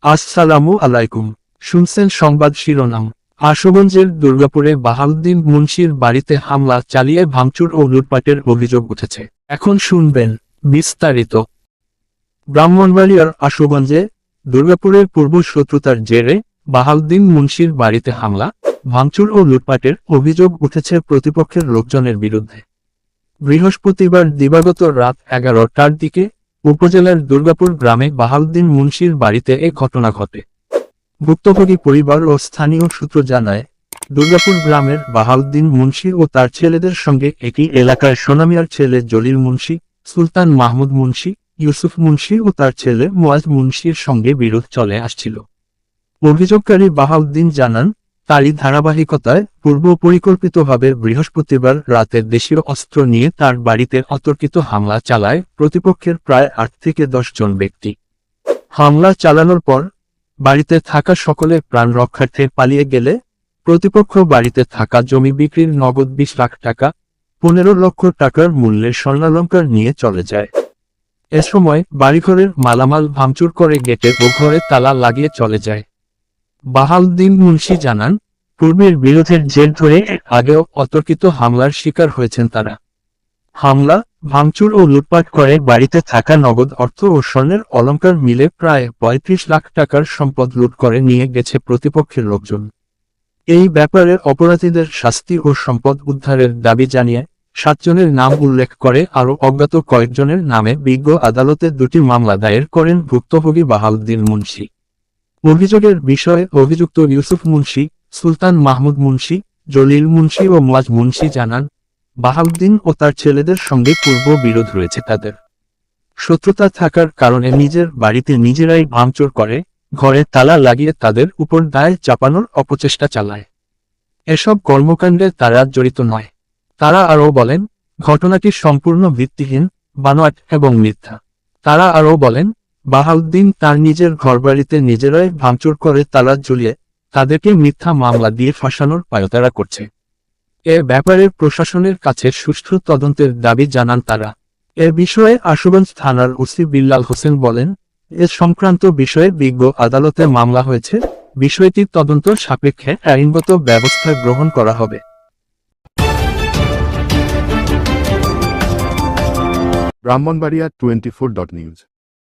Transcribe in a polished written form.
আসসালামু আলাইকুম। শুনছেন সংবাদ শিরোনাম। আশুগঞ্জের দুর্গাপুরে বাহাউদ্দিন মুন্সির বাড়িতে হামলা চালিয়ে ভাঙচুর ও লুটপাটের অভিযোগ উঠেছে। এখন শুনবেন বিস্তারিত। ব্রাহ্মণবাড়িয়ার আশুগঞ্জে দুর্গাপুরের পূর্ব শত্রুতার জেরে বাহাউদ্দিন মুন্সির বাড়িতে হামলা, ভাঙচুর ও লুটপাটের অভিযোগ উঠেছে প্রতিপক্ষের লোকজনের বিরুদ্ধে। বৃহস্পতিবার দিবাগত রাত 11টার দিকে উপজেলার দুর্গাপুর গ্রামে বাহাউদ্দিন মুন্সির বাড়িতে এ ঘটনা ঘটে। ভুক্তভোগী পরিবার ও স্থানীয় সূত্র জানায়, দুর্গাপুর গ্রামের বাহাউদ্দিন মুন্সি ও তার ছেলেদের সঙ্গে একই এলাকায় সোনামিয়ার ছেলে জলিল মুন্সি, সুলতান মাহমুদ মুন্সি, ইউসুফ মুন্সি ও তার ছেলে মুয়াজ মুন্সির সঙ্গে বিরোধ চলে আসছিল। অভিযোগকারী বাহাউদ্দিন জানান, তারই ধারাবাহিকতায় পূর্ব পরিকল্পিতভাবে বৃহস্পতিবার রাতে দেশীয় অস্ত্র নিয়ে তার বাড়িতে অতর্কিত হামলা চালায় প্রতিপক্ষের প্রায় 8 থেকে 10 জন ব্যক্তি। হামলা চালানোর পর বাড়িতে থাকা সকলে প্রাণ রক্ষার্থে পালিয়ে গেলে প্রতিপক্ষ বাড়িতে থাকা জমি বিক্রির নগদ 20 লাখ টাকা, 15 লক্ষ টাকার মূল্যের স্বর্ণালংকার নিয়ে চলে যায়। এ সময় বাড়িঘরের মালামাল ভাঙচুর করে গেটে ও ঘরে তালা লাগিয়ে চলে যায়। বাহাউদ্দিন মুন্সি জানান, পূর্বের বিরোধের জের ধরে আগেও অতর্কিত হামলার শিকার হয়েছেন তারা। হামলা, ভাঙচুর ও লুটপাট করে বাড়িতে থাকা নগদ অর্থ ও স্বর্ণের অলংকার মিলে প্রায় 35 লাখ টাকার সম্পদ লুট করে নিয়ে গেছে প্রতিপক্ষের লোকজন। এই ব্যাপারে অপরাধীদের শাস্তি ও সম্পদ উদ্ধারের দাবি জানিয়ে 7 জনের নাম উল্লেখ করে আরও অজ্ঞাত কয়েকজনের নামে বিজ্ঞ আদালতে 2টি মামলা দায়ের করেন ভুক্তভোগী বাহাউদ্দিন মুন্সি। অভিযোগের বিষয়ে অভিযুক্ত ইউসুফ মুন্সি, সুলতান মাহমুদ মুন্সি, জলিল মুন্সি ও মুয়াজ মুন্সি জানান, বাহাউদ্দিন ও তার ছেলেদের সঙ্গে পূর্ব বিরোধ রয়েছে তাদের। শত্রুতা থাকার কারণে নিজের বাড়িতে নিজেরাই ভাঙচুর করে ঘরে তালা লাগিয়ে তাদের উপর দায় চাপানোর অপচেষ্টা চালায়। এসব কর্মকাণ্ডে তারা জড়িত নয়। তারা আরও বলেন, ঘটনাটি সম্পূর্ণ ভিত্তিহীন, বানোয়াট এবং মিথ্যা। তারা আরও বলেন, বাহাউদ্দিন তার নিজের ঘরবাড়িতে নিজেরাই ভাঙচুর করে তালা ঝুলিয়ে তাদেরকে মিথ্যা মামলা দিয়ে ফাঁসানোর পায়তারা করছে। এ ব্যাপারে প্রশাসনের কাছে সুষ্ঠু তদন্তের দাবি জানান তারা। এ বিষয়ে আশুগঞ্জ থানার ওসি বিল্লাল হোসেন বলেন, এ সংক্রান্ত বিষয়ে বিজ্ঞ আদালতে মামলা হয়েছে, বিষয়টি তদন্ত সাপেক্ষে আইনগত ব্যবস্থা গ্রহণ করা হবে। ব্রাহ্মণবাড়িয়া 24.নিউজ।